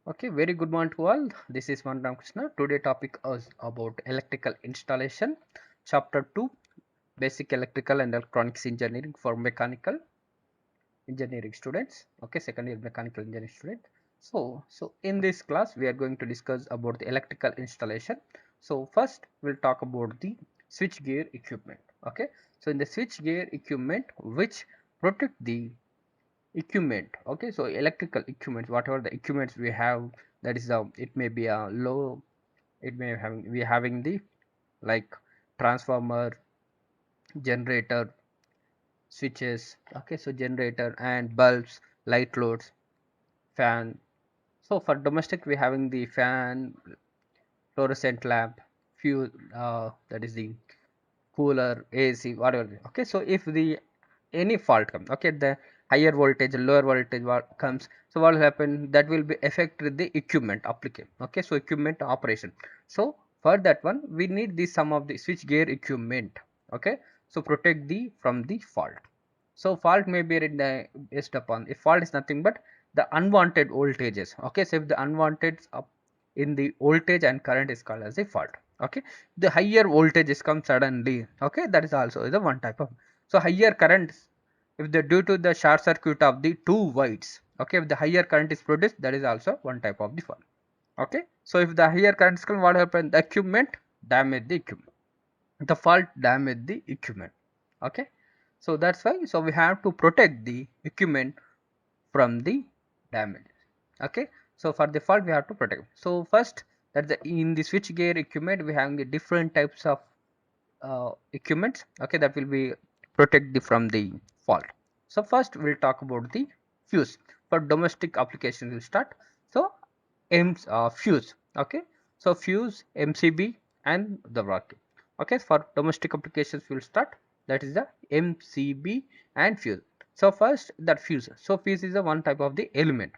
Okay, very good morning to all. This is Van Krishna. Today topic is about electrical installation, chapter 2, basic electrical and electronics engineering for mechanical engineering students. Okay, second year mechanical engineering student. So in this class we are going to discuss about the electrical installation. So first we'll talk about the switch gear equipment. Okay, so in the switch gear equipment which protect the equipment. Okay, so electrical equipment, whatever the equipments we have, that is it may be a low, it may have we having the like transformer, generator, switches. Okay, so generator and bulbs, light loads, fan. So for domestic we having the fan, fluorescent lamp, fuse, that is the cooler, AC, whatever. Okay, so if the any fault comes, okay, the higher voltage, lower voltage what comes, so what will happen? That will be affect the equipment application. Okay, so equipment operation. So for that one, we need the some of the switch gear equipment. Okay, so protect the from the fault. So fault may be based upon, if fault is nothing but the unwanted voltages. Okay, so if the unwanted up in the voltage and current is called as a fault. Okay, the higher voltages come suddenly. Okay, that is also the one type of. So higher currents, if the due to the short circuit of the two wires. Okay, if the higher current is produced, that is also one type of the fault. Okay, so if the higher currents come, what happen? The equipment damage the equipment, the fault damage the equipment. Okay, so that's why, so we have to protect the equipment from the damage. Okay, so for the fault we have to protect. So first, that the in the switch gear equipment we have the different types of equipments. Okay, that will be protect the from the fault. So first we'll talk about the fuse. For domestic application we'll start. So fuse. Okay, so fuse, MCB and the bracket. Okay, for domestic applications we'll start, that is the MCB and fuse. So first that fuse, so fuse is the one type of the element.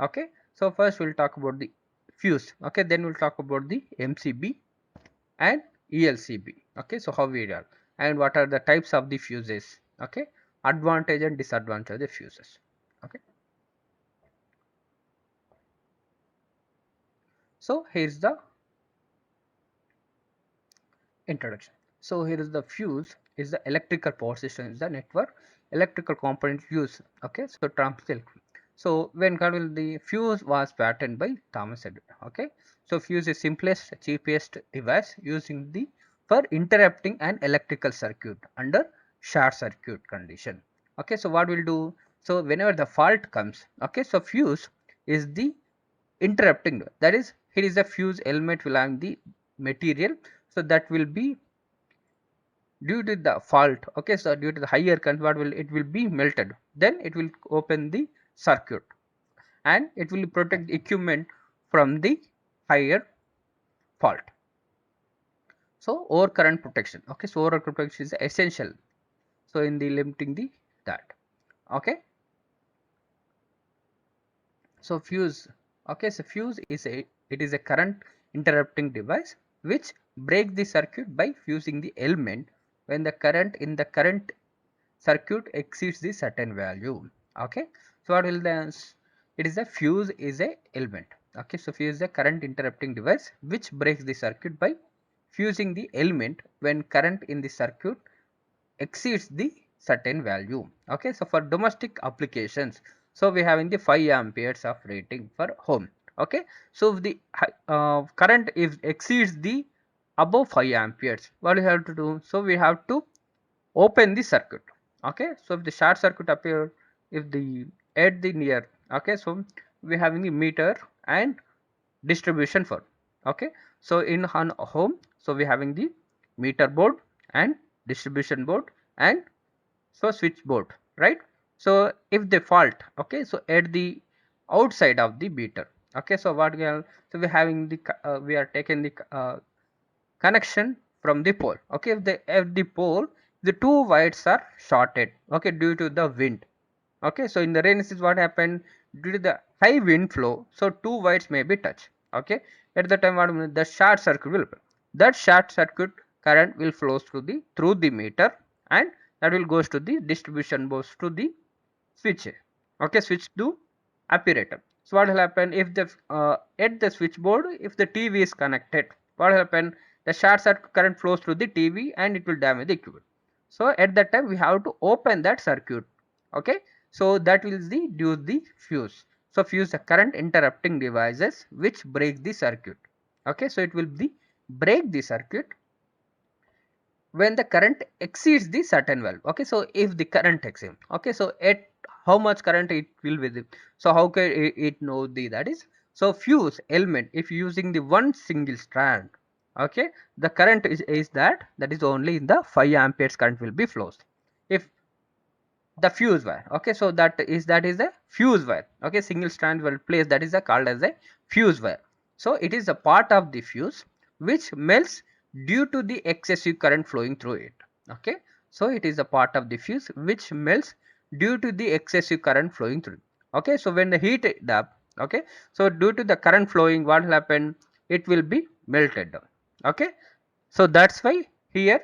Okay, so first we'll talk about the fuse. Okay, then we'll talk about the MCB and ELCB. Okay, so how we are and what are the types of the fuses. Okay, advantage and disadvantage of the fuses. Okay, so here's the introduction. So here is the fuse is the electrical power system, is the network electrical component fuse. Okay, so transfer. So when the fuse was patented by Thomas Edison. Okay, so fuse is simplest cheapest device using the for interrupting an electrical circuit under short circuit condition. Okay, so what we'll do, so whenever the fault comes, okay, so fuse is the interrupting, that is here is a fuse element belonging the material, so that will be due to the fault. Okay, so due to the higher current, what will it will be melted, then it will open the circuit and it will protect the equipment from the higher fault. So overcurrent protection. Okay, so overcurrent protection is essential, so in the limiting the that. Okay, so fuse. Okay, so fuse is a, it is a current interrupting device which breaks the circuit by fusing the element when the current in the current circuit exceeds the certain value. Okay, so what will the, it is a fuse is a element. Okay, so fuse is a current interrupting device which breaks the circuit by fusing the element when current in the circuit exceeds the certain value. Okay, so for domestic applications, so we having the 5 amperes of rating for home. Okay, so if the current is exceeds the above 5 amperes, what we have to do, so we have to open the circuit. Okay, so if the short circuit appear, if the at the near, okay, so we having the meter and distribution for. Okay, so in on home, so we having the meter board and distribution board and so switch board, right? So if they fault, okay, so at the outside of the meter. Okay, so what we are, so we having the we are taking the connection from the pole. Okay, if the at the pole the two wires are shorted, okay, due to the wind. Okay, so in the rain season what happened, due to the high wind flow, so two wires may be touched. Okay, at the time what the short circuit will, that short circuit current will flow through the meter and that will goes to the distribution box to the switch. Okay, switch to operator. So what will happen if the at the switchboard, if the TV is connected, what will happen? The short circuit current flows through the TV and it will damage the equipment. So at that time we have to open that circuit. Okay, so that will reduce the fuse. So fuse the current interrupting devices which break the circuit. Okay, so it will be break the circuit when the current exceeds the certain value. Okay, so if the current exceeds, okay, so at how much current it will be the, so how can it know the, that is, so fuse element if using the one single strand, okay, the current is that is only in the 5 amperes current will be flows. If the fuse wire, okay, so that is a fuse wire, okay, single strand will place, that is a called as a fuse wire. So it is a part of the fuse which melts due to the excessive current flowing through it. Okay, so it is a part of the fuse which melts due to the excessive current flowing through. Okay, so when the heat it up, okay, so due to the current flowing, what will happen, it will be melted down. Okay, so that's why here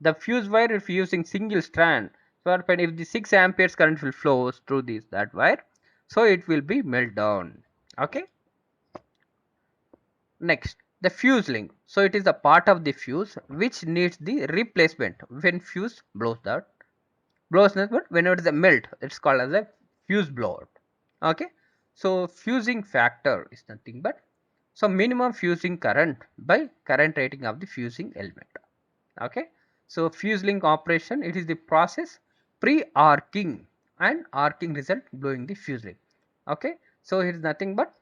the fuse wire, if using single strand, so what happen, if the 6 amperes current will flows through this that wire, so it will be melt down. Okay, next the fuse link, so it is a part of the fuse which needs the replacement when fuse blows not, but whenever it is a melt, it's called as a fuse blowout. Okay, so fusing factor is nothing but, so minimum fusing current by current rating of the fusing element. Okay, so fuse link operation, it is the process pre-arcing and arcing result blowing the fuse link. Okay, so it is nothing but,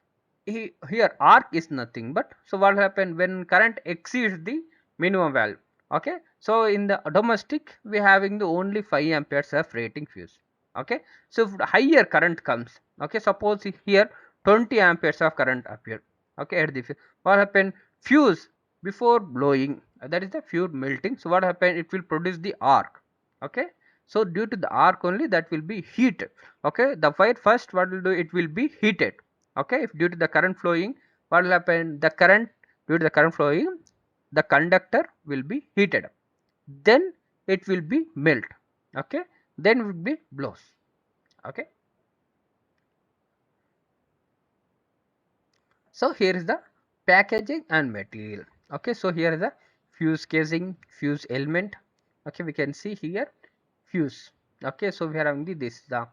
here arc is nothing but, so what will happen when current exceeds the minimum value. Okay, so in the domestic we having the only 5 amperes of rating fuse. Okay, so if the higher current comes, okay, suppose here 20 amperes of current appear, okay, at the what happen, fuse before blowing, that is the fuse melting, so what happen, it will produce the arc. Okay, so due to the arc only, that will be heat. Okay, the wire first what will do, it will be heated. Okay, if due to the current flowing, what will happen, the current, due to the current flowing, the conductor will be heated up, then it will be melt. Okay, then it will be blows. Okay, so here is the packaging and material. Okay, so here is the fuse casing, fuse element. Okay, we can see here fuse. Okay, so we are having this the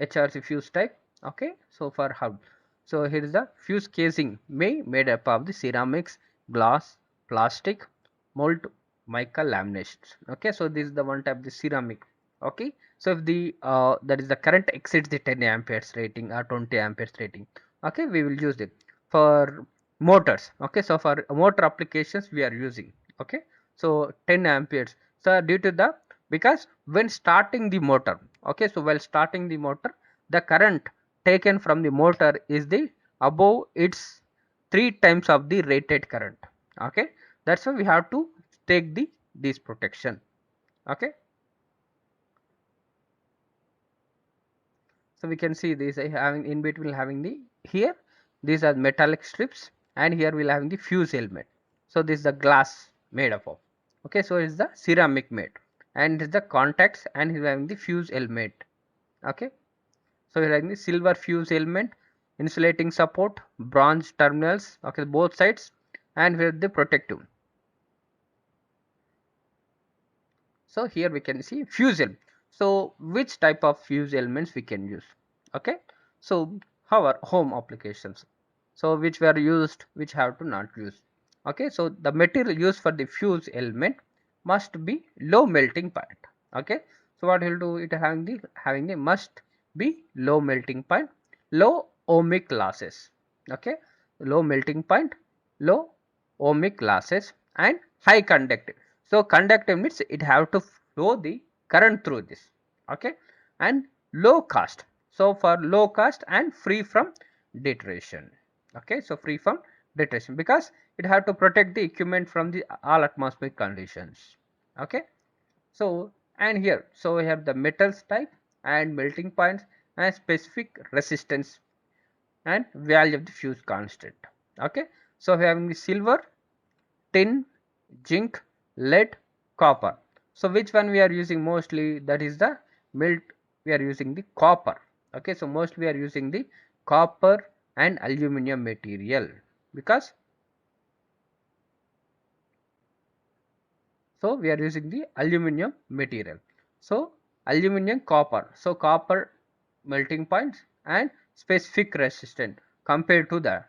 HRC fuse type. Okay, so for how, so here is the fuse casing made up of the ceramics, glass, plastic, mold, mica laminations. Okay, so this is the one type, the ceramic. Okay, so if the that is the current exceeds the 10 amperes rating or 20 amperes rating, okay, we will use it for motors. Okay, so for motor applications we are using. Okay, so 10 amperes, so due to the, because when starting the motor, okay, so while starting the motor, the current taken from the motor is the above its 3 times of the rated current. Okay, that's why we have to take the this protection. Okay, so we can see this having in between having the, here these are metallic strips and here we'll having the fuse element. So this is the glass made up of. Okay, so it's the ceramic made and it's the contacts and here having the fuse element. Okay, so we're having the silver fuse element, insulating support, bronze terminals, okay, both sides, and with the protective. So here we can see fuse element. So which type of fuse elements we can use? Okay, so our home applications. So which were used, which have to not use. Okay, so the material used for the fuse element must be low melting point. Okay, so what will do, it having the must be low melting point, low ohmic losses. Okay, low melting point, low ohmic losses, and high conductive. So conductive means it have to flow the current through this. Okay, and low cost. So for low cost and free from deterioration. Okay, so free from deterioration because it have to protect the equipment from the all atmospheric conditions. Okay, so and here, so we have the metals type and melting points and specific resistance and value of the fuse constant. Okay, so we are having the silver, tin, zinc, lead, copper. So which one we are using mostly, that is the melt, we are using the copper. Okay, so mostly we are using the copper and aluminum material, because so we are using the aluminum material. So aluminum, copper, so copper melting points and specific resistance compared to the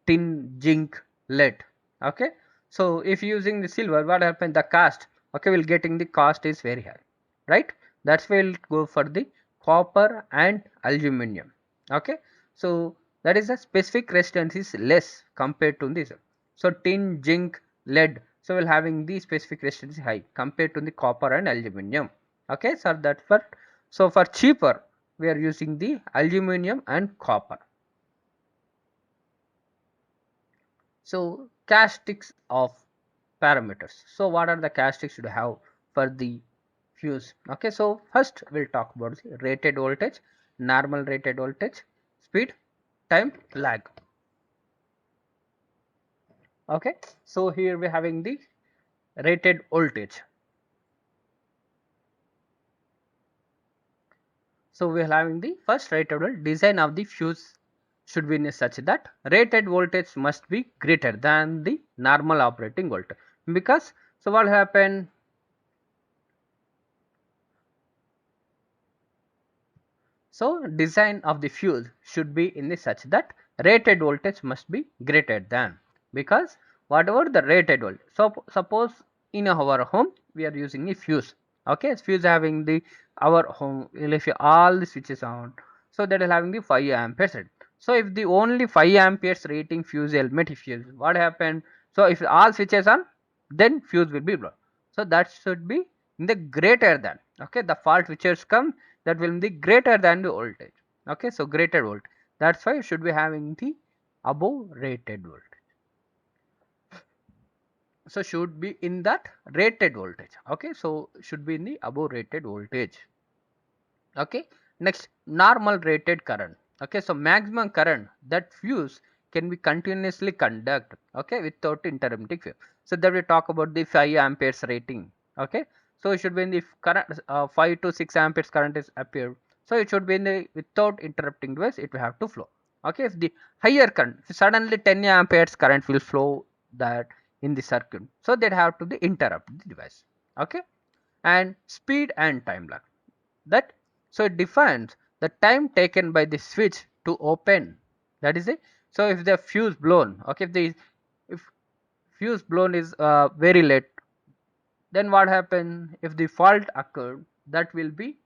tin, zinc, lead. Okay, so if using the silver, what happens, the cost, okay, we'll getting the cost is very high, right? That's why we'll go for the copper and aluminum. Okay, so that is the specific resistance is less compared to this. So tin, zinc, lead, so we'll having the specific resistance high compared to the copper and aluminum. Okay, so that for, so for cheaper we are using the aluminum and copper. So characteristics of parameters. So what are the characteristics you have for the fuse? Okay, so first we'll talk about the rated voltage, normal rated voltage, speed, time, lag. Okay, so here we're having the rated voltage. So we're having the first rated voltage. Design of the fuse should be in such that rated voltage must be greater than the normal operating voltage, because so what happened, so design of the fuse should be in the such that rated voltage must be greater than, because whatever the rated voltage, so suppose in our home we are using a fuse. Okay, fuse having the our home, if all the switches on, so that is having the 5 amperes. So if the only 5 amperes rating fuse element if fuse, what happened, so if all switches on, then fuse will be blown. So that should be in the greater than, okay, the fault switches come, that will be greater than the voltage. Okay, so greater voltage, that's why you should be having the above rated voltage. So should be in that rated voltage. Okay, so should be in the above rated voltage. Okay, next, normal rated current. Okay, so maximum current that fuse can be continuously conduct, okay, without intermitting fuse. So that we talk about the 5 amperes rating. Okay, so it should be in the current 5 to 6 amperes current is appeared, so it should be in the without interrupting device, it will have to flow. Okay, if the higher current, if suddenly 10 amperes current will flow that in the circuit, so that have to be interrupt the device. Okay, and speed and time lag, that, so it defines the time taken by the switch to open, that is it. So if the fuse blown, okay, if fuse blown is very late, then what happen, if the fault occurred, that will be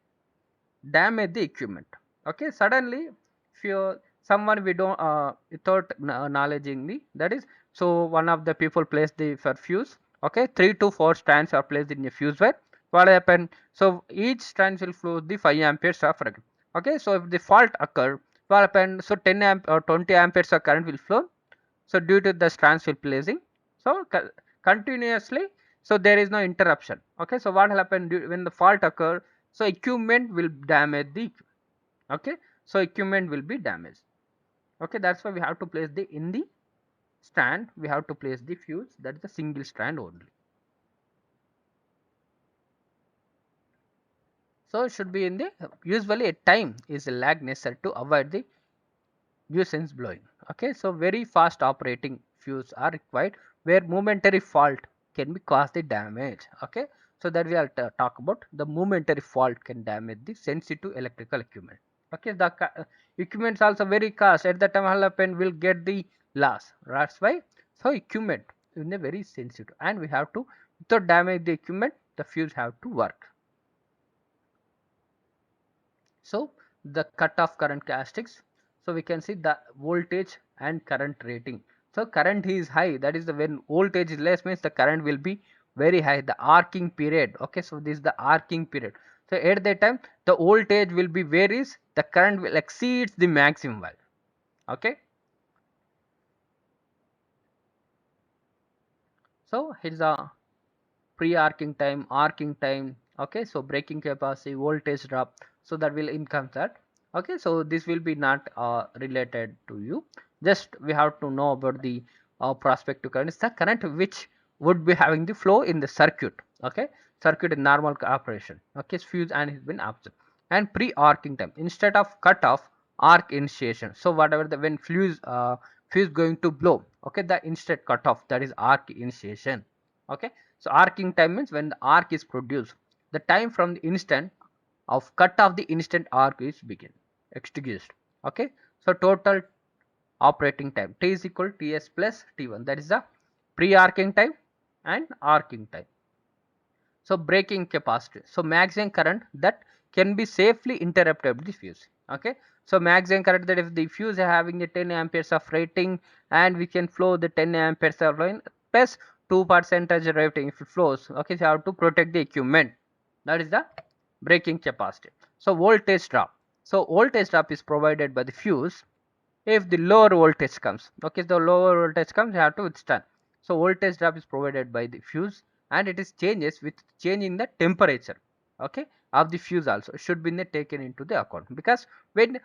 damage the equipment. Okay, suddenly if you someone we don't without knowledging the, that is, so one of the people place the for fuse, okay, 3 to 4 strands are placed in a fuse wire, what happen, so each strand will flow the 5 amperes of current. Okay, so if the fault occur, what happen, so 10 amp or 20 amperes of current will flow, so due to the strands will placing, so continuously, so there is no interruption. Okay, so what will happen when the fault occur, so equipment will damage the, okay, so equipment will be damaged. Okay, that's why we have to place the in the stand, we have to place the fuse, that is a single strand only. So it should be in the, usually a time is a lag necessary to avoid the nuisance blowing. Okay, so very fast operating fuse are required where momentary fault can be cause the damage. Okay, so that we are talk about the momentary fault can damage the sensitive electrical equipment. Okay, the equipment is also very cost, at the time what happen will get the loss, that's why, so equipment is a very sensitive and we have to, without damage the equipment, the fuse have to work. So the cutoff current characteristics. So we can see the voltage and current rating. So current is high, that is the when voltage is less means the current will be very high. The arcing period. Okay, so this is the arcing period. So at that time the voltage will be varies, the current will exceeds the maximum value. Okay. So here's a pre-arcing time, arcing time. Okay, so breaking capacity, voltage drop, so that will income that. Okay, so this will be not related to you, just we have to know about the prospective current is the current which would be having the flow in the circuit. Okay, circuit in normal operation. Okay, fuse and has been observed. And pre-arcing time, instead of cut off, arc initiation. So whatever the when fuse going to blow, okay, the instant cutoff, that is arc initiation. Okay, so arcing time means when the arc is produced, the time from the instant of cut of the instant arc is begin extinguished. Okay, so total operating time T is equal to Ts plus T1, that is the pre-arcing time and arcing time. So breaking capacity, so maximum current that can be safely interrupted with the fuse. Okay, so maximum current, that if the fuse are having a 10 amperes of rating and we can flow the 10 amperes of line plus 2% rating if it flows. Okay, so you have to protect the equipment, that is the breaking capacity. So voltage drop, so voltage drop is provided by the fuse if the lower voltage comes. Okay, the lower voltage comes, you have to withstand. So voltage drop is provided by the fuse and it is changes with changing the temperature, okay, of the fuse also should be taken into the account, because when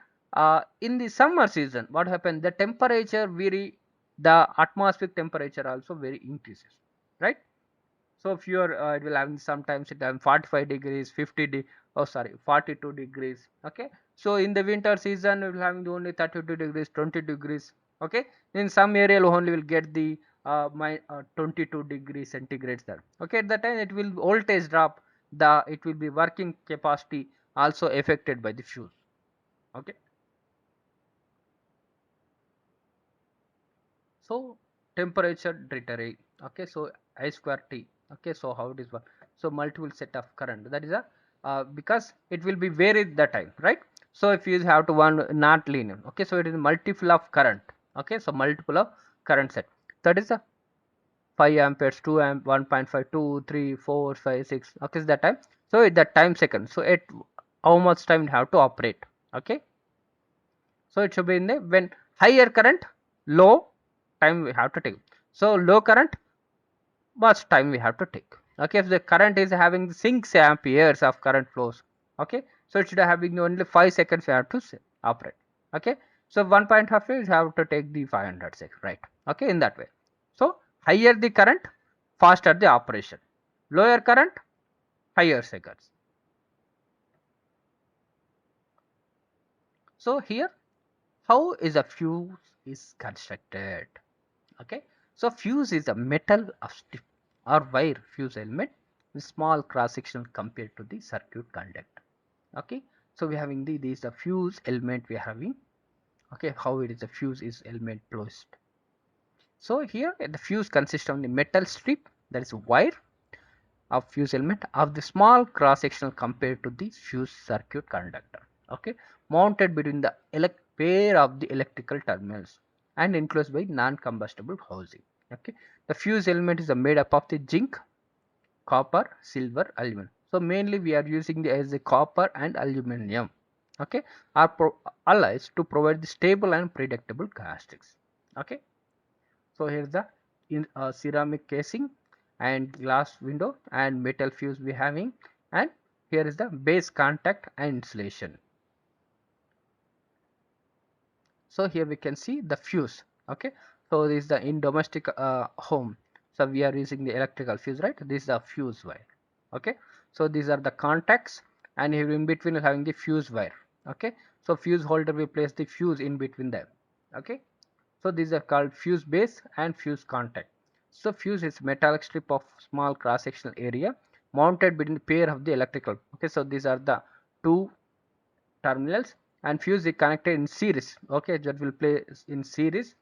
in the summer season what happens, the temperature vary, the atmospheric temperature also very increases, right? So if you are it will have sometimes it have 45 degrees 42 degrees. Okay, so in the winter season we will having only 32 degrees 20 degrees. Okay, in some area we only will get the 22 degrees centigrades there. Okay, at that time it will voltage drop, the it will be working capacity also affected by the fuse. Okay, so temperature dritery. Okay, so I square T. Okay, so how it is work, so multiple set of current, that is a because it will be varied the time, right? So if you have to one not linear, okay, so it is multiple of current. Okay, so multiple of current set, that is a 5 amperes 2 amp 1.5 2 3 4 5 6. Okay, is that time, so at that time second, so at how much time you have to operate. Okay, so it should be in the when higher current low time we have to take, so low current much time we have to take. Okay, if the current is having 6 amperes of current flows, okay, so it should having only 5 seconds we have to operate. Okay, so 1.5 you have to take the 500 seconds, right? Okay, in that way. So higher the current, faster the operation, lower current, higher seconds. So here how is a fuse is constructed. Okay, so fuse is a metal of stiff or wire fuse element with small cross section compared to the circuit conductor. Okay, so we having this the fuse element we are having. Okay, how it is a fuse is element placed. So here the fuse consists of the metal strip, that is wire of fuse element of the small cross sectional compared to the fuse circuit conductor. Okay, mounted between the pair of the electrical terminals and enclosed by non-combustible housing. Okay, the fuse element is made up of the zinc, copper, silver, aluminum. So mainly we are using the as the copper and aluminum. Okay, are alloys to provide the stable and predictable characteristics. Okay, so here is the in ceramic casing and glass window and metal fuse we having, and here is the base contact and insulation. So here we can see the fuse. Okay, so this is the in domestic home, so we are using the electrical fuse, right? This is the fuse wire. Okay, so these are the contacts and here in between having the fuse wire. Okay, so fuse holder we place the fuse in between them. Okay, so these are called fuse base and fuse contact. So fuse is metallic strip of small cross sectional area mounted between the pair of the electrical. Okay, so these are the two terminals and fuse is connected in series. Okay, that will play in series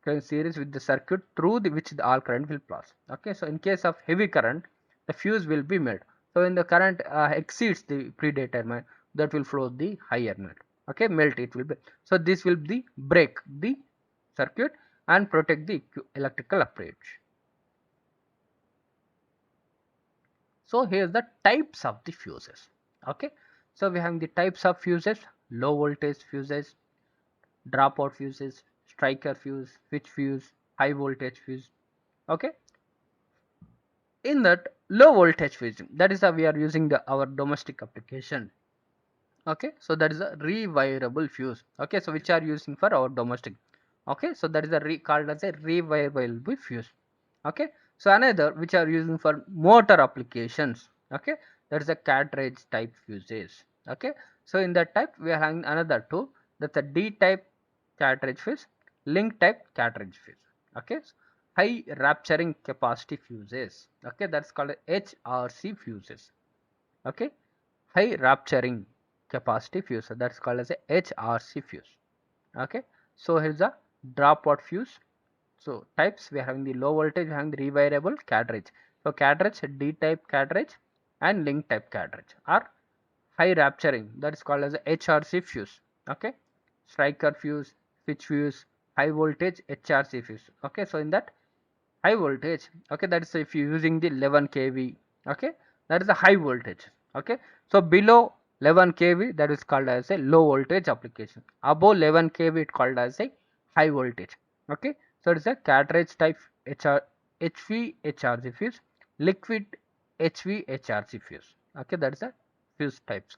with the circuit through which the all current will pass. Okay, so in case of heavy current, the fuse will be melt. So when the current exceeds the predetermined, that will flow the higher melt. Okay, melt it will be. So this will be break the circuit and protect the electrical approach. So here's the types of the fuses. Okay, so we have the types of fuses: low voltage fuses, dropout fuses, striker fuse, switch fuse, high voltage fuse. Okay, in that low voltage fuse, that is how we are using our domestic application. Okay, so that is a rewirable fuse. Okay, so which are using for our domestic. Okay, so that is a called as a rewirable fuse. Okay, so another which are using for motor applications. Okay, that is a cartridge type fuses. Okay, so in that type we are having another two, that's a D type cartridge fuse, link type cartridge fuse. Okay, high rupturing capacity fuses. Okay, that's called HRC fuses. Okay, high rupturing capacity fuse, that's called as a HRC fuse. Okay, so here's a dropout fuse. So types, we are having the low voltage, we are having the rewirable cartridge. So cartridge, D type cartridge and link type cartridge are high rupturing, that is called as a HRC fuse. Okay, striker fuse, switch fuse, high voltage HRC fuse. Okay, so in that high voltage, okay, that is if you using the 11 kV, okay, that is a high voltage. Okay, so below 11 kV, that is called as a low voltage application. Above 11 kV, it called as a high voltage. Okay, so it is a cartridge type HV HRC fuse, liquid HV HRC fuse. Okay, that is a fuse types.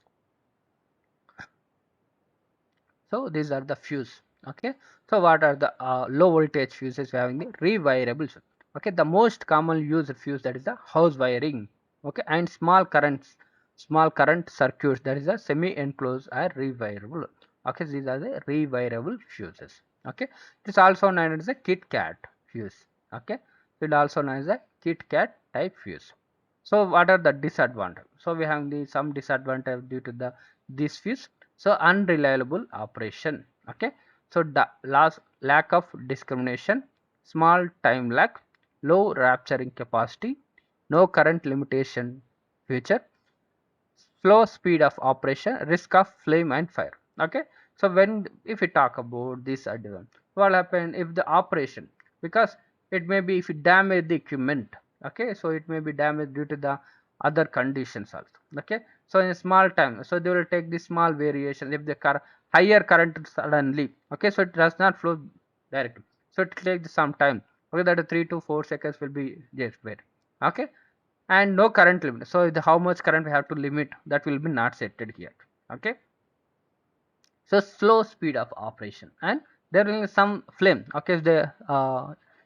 So these are the fuse. Okay, so what are the low voltage fuses? We having the rewirables. Okay, the most common used fuse, that is the house wiring. Okay, and small current circuits, that is a semi enclosed are rewirable. Okay, these are the rewirable fuses. Okay, it is also known as a Kit Kat fuse. Okay, it also known as a Kit Kat type fuse. So what are the disadvantages? So we have the some disadvantage due to the this fuse. So unreliable operation. Okay, so the lack of discrimination, small time lag, low rupturing capacity, no current limitation feature, slow speed of operation, risk of flame and fire. Okay, so when if we talk about this advance, what happen if the operation, because it may be if it damage the equipment. Okay, so it may be damaged due to the other conditions also. Okay, so in a small time, so they will take the small variation if the higher current suddenly. Okay, so it does not flow directly, so it takes some time. Okay, that is 3 to 4 seconds will be just wait. Okay, and no current limit, so the how much current we have to limit, that will be not setted here. Okay, so slow speed of operation, and there will be some flame. Okay, if the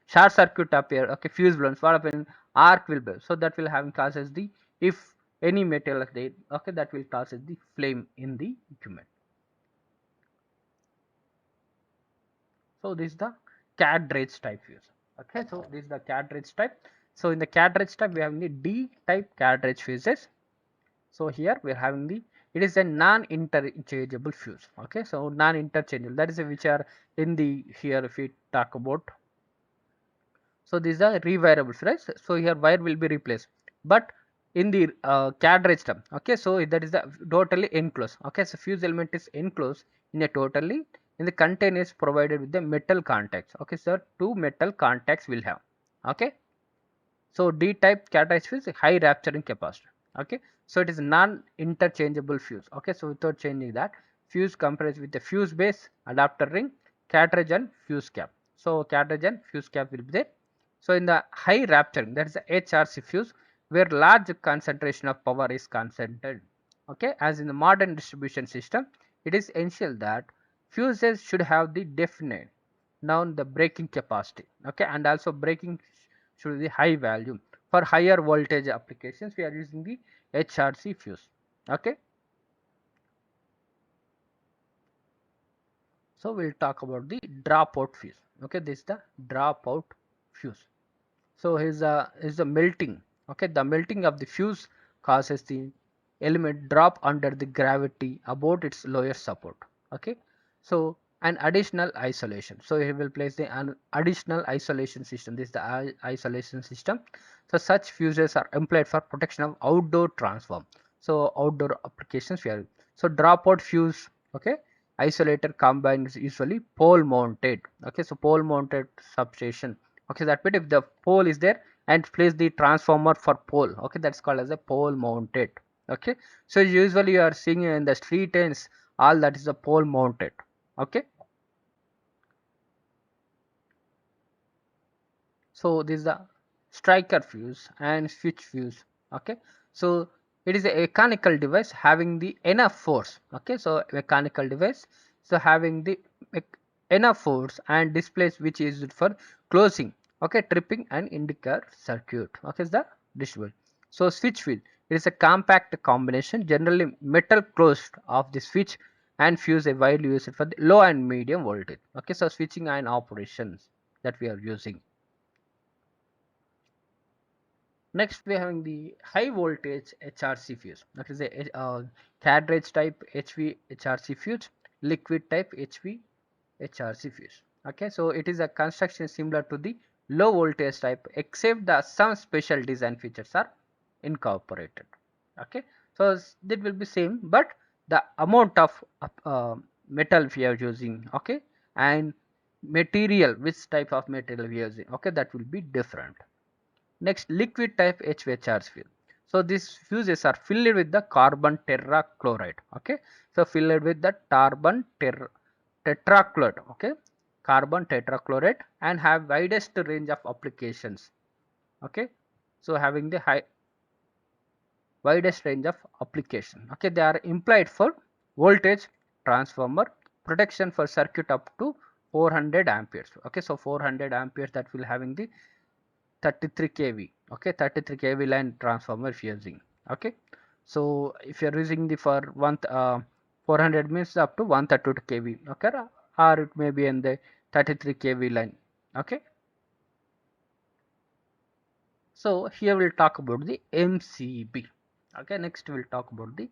short circuit appear, okay, fuse burns, what happen, arc will burn, so that will have causes the, if any metal is there, okay, that will causes the flame in the equipment. So this is the cartridge type fuse. Okay, so this is the cartridge type. So in the cartridge type we have the D type cartridge fuses. So here we are having the, it is a non-interchangeable fuse. Okay, so non-interchangeable, that is which are in the here if we talk about. So these are rewirables, right? So here wire will be replaced, but in the cartridge term, okay, so that is the totally enclosed. Okay, so fuse element is enclosed in a totally, in the container is provided with the metal contacts. Okay, so two metal contacts will have. Okay, so D type cartridge fuse high rupturing capacity. Okay, so it is non-interchangeable fuse. Okay, so without changing that, fuse comprised with the fuse base, adapter ring, cartridge and fuse cap. So cartridge and fuse cap will be there. So in the high rupturing, that is the HRC fuse, where large concentration of power is concentrated. Okay, as in the modern distribution system, it is essential that fuses should have the definite known the breaking capacity. Okay, and also breaking should be high value. For higher voltage applications, we are using the HRC fuse. Okay, so we'll talk about the dropout fuse. Okay, this is the dropout fuse. So is the melting. Okay, the melting of the fuse causes the element drop under the gravity about its lower support. Okay, so an additional isolation. So he will place the an additional isolation system. This is the isolation system. So such fuses are employed for protection of outdoor transform. So outdoor applications we are. So dropout fuse. Okay, isolator combine is usually pole mounted. Okay, so pole mounted substation. Okay, that means if the pole is there and place the transformer for pole, okay, that's called as a pole mounted. Okay, so usually you are seeing in the street ends, all that is a pole mounted. Okay, so this is the striker fuse and switch fuse. Okay, so it is a mechanical device having the enough force. Okay, so mechanical device, so having the enough force and displays which is used for closing, okay, tripping and indicator circuit. Okay, is the distribution. So switch fuse, It is a compact combination, generally metal closed of the switch and fuse are widely used for the low and medium voltage. Okay, so switching and operations that we are using. Next, we are having the high voltage HRC fuse. That is a cartridge type HV HRC fuse, liquid type HV HRC fuse. Okay, so it is a construction similar to the low voltage type, except the some special design features are incorporated. Okay, so that will be same, but the amount of metal we are using, okay, and material, which type of material we are using, okay, that will be different. Next, liquid type HVHR fuse. So these fuses are filled with the carbon tetrachloride. Okay, so filled with the tetrachloride. Okay, carbon tetrachloride, and have widest range of applications. Okay, so having the widest range of application. Okay, they are employed for voltage transformer, protection for circuit up to 400 amperes. Okay, so 400 amperes, that will having the 33 kV. Okay, 33 kV line transformer if you're using. Okay, so if you're using the for 400 means up to 132 kV. Okay, or it may be in the 33 kV line. Okay, so here we'll talk about the MCB. Okay, next we'll talk about the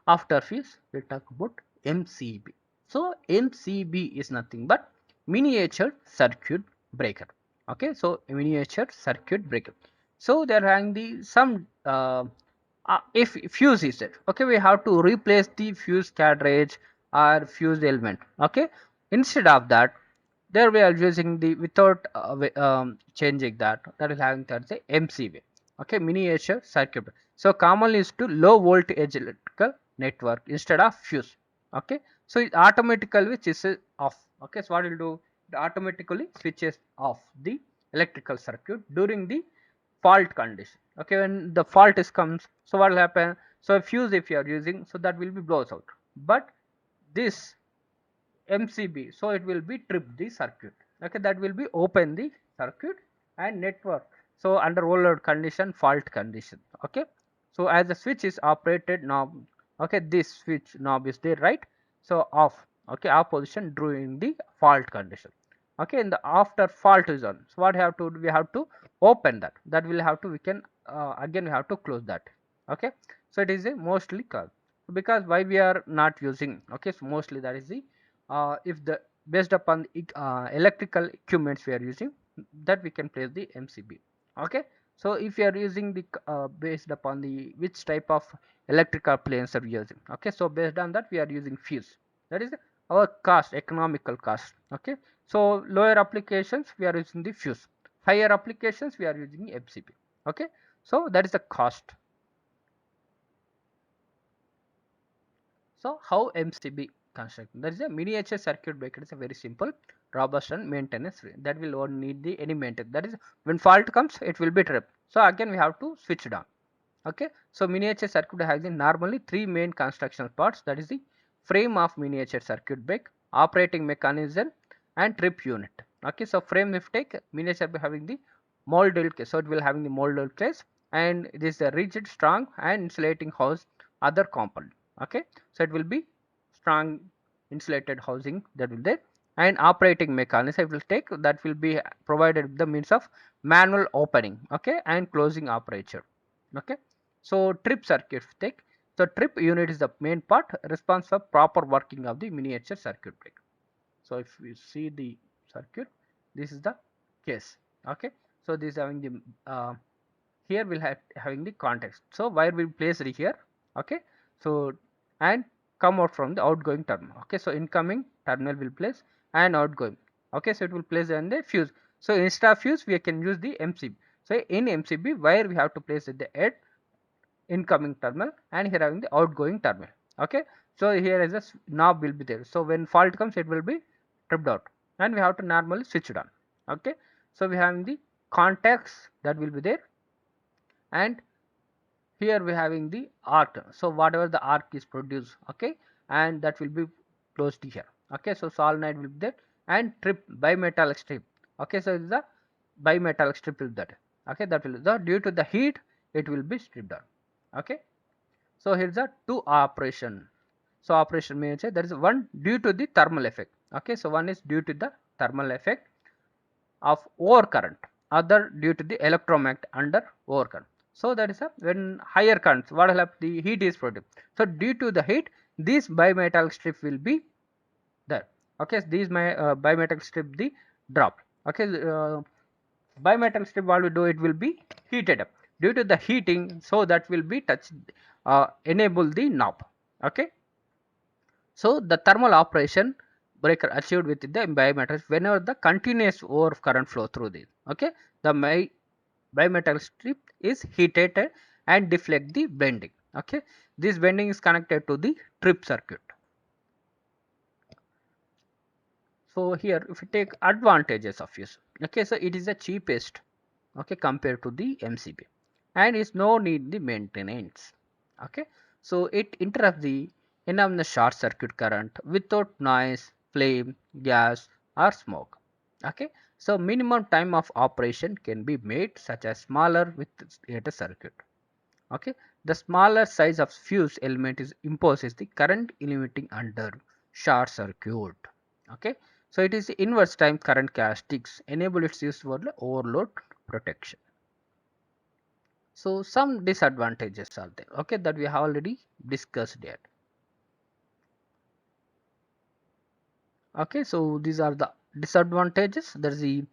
after fuse. We'll talk about MCB. So MCB is nothing but miniature circuit breaker. Okay, so miniature circuit breaker. So there are the some if fuse is it, okay, we have to replace the fuse cartridge or fuse element. Okay, instead of that, there we are using the without changing that is having that say MCB. Okay, miniature circuit. So commonly is to low voltage electrical network instead of fuse. Okay, so it automatically which is off. Okay, so what it will do, it automatically switches off the electrical circuit during the fault condition. Okay, when the fault is comes, so what will happen, so fuse if you are using, so that will be blows out, but this MCB, so it will be trip the circuit. Okay, that will be open the circuit and network. So under overload condition, fault condition. Okay, so as the switch is operated knob, okay, this switch knob is there, right? So off. Okay, off position during the fault condition. Okay, in the after fault is on, so what have to do, we have to open that. That will have to, we can again we have to close that. Okay, so it is a mostly called, because why we are not using. Okay, so mostly that is the if the based upon the electrical equipments we are using, that we can place the MCB. Okay, so if you are using the based upon the which type of electrical planes are we using. Okay, so based on that we are using fuse, that is our cost, economical cost. Okay, so lower applications we are using the fuse, higher applications we are using MCB. Okay, so that is the cost. So how MCB construction? That is a miniature circuit breaker. It's a very simple, robust and maintenance free. That will not need the any maintenance. That is when fault comes, it will be tripped. So again we have to switch it on. Okay. So miniature circuit has the normally three main construction parts. That is the frame of miniature circuit break, operating mechanism, and trip unit. Okay. So frame if take miniature having the molded case. So it will having the molded case, and it is a rigid, strong, and insulating house other component. Okay, so it will be strong insulated housing that will there, and operating mechanism it will take, that will be provided with the means of manual opening, okay, and closing operator. Okay, so trip circuit take, so trip unit is the main part responsible for proper working of the miniature circuit breaker. So if you see the circuit, this is the case. Okay, so this is having the here we'll have having the context. So wire will place it here. Okay, so and come out from the outgoing terminal. Okay, so incoming terminal will place and outgoing. Okay, so it will place in the fuse. So instead of fuse we can use the MCB. So in MCB wire we have to place at the head incoming terminal, and here having the outgoing terminal. Okay, so here is a knob will be there. So when fault comes it will be tripped out, and we have to normally switch it on. Okay, so we have the contacts that will be there, and here we having the arc. So whatever the arc is produced, okay, and that will be closed here. Okay, so solenoid will be there, and trip bimetallic strip. Okay, so the bimetallic strip is that. Okay, that will the due to the heat it will be stripped down. Okay, so here's the two operation. So operation means there is one due to the thermal effect. Okay, so one is due to the thermal effect of overcurrent, other due to the electromagnet under overcurrent. So that is a when higher currents, what will happen, the heat is produced. So due to the heat, this bimetallic strip will be there. Okay, these bimetallic strip the drop. Okay, bimetallic strip, what we do, it will be heated up due to the heating, so that will be touch enable the knob. Okay, so the thermal operation breaker achieved with the bimetal whenever the continuous over current flow through this. Okay, the bimetal strip is heated and deflect the bending. Okay, this bending is connected to the trip circuit. So here if we take advantages of use, okay, so it is the cheapest, okay, compared to the MCB, and is no need the maintenance. Okay, so it interrupts the enormous short circuit current without noise, flame, gas or smoke. Okay, so minimum time of operation can be made such as smaller with greater circuit. Okay, the smaller size of fuse element is imposes the current limiting under short circuit. Okay, so it is inverse time current characteristics enable its use for the overload protection. So some disadvantages are there, okay, that we have already discussed yet. Okay, so these are the disadvantages. There is the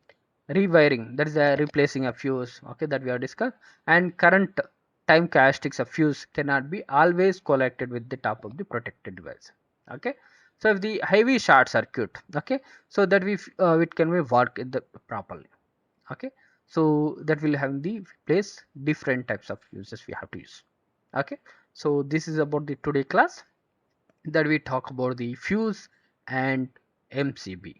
rewiring, that is a replacing a fuse, okay, that we have discussed, and current time characteristics of fuse cannot be always collected with the top of the protected device. Okay, so if the heavy short circuit, okay, so that we it can be work in the properly. Okay, so that will have the place different types of fuses we have to use. Okay, so this is about the today class that we talk about the fuse and MCB.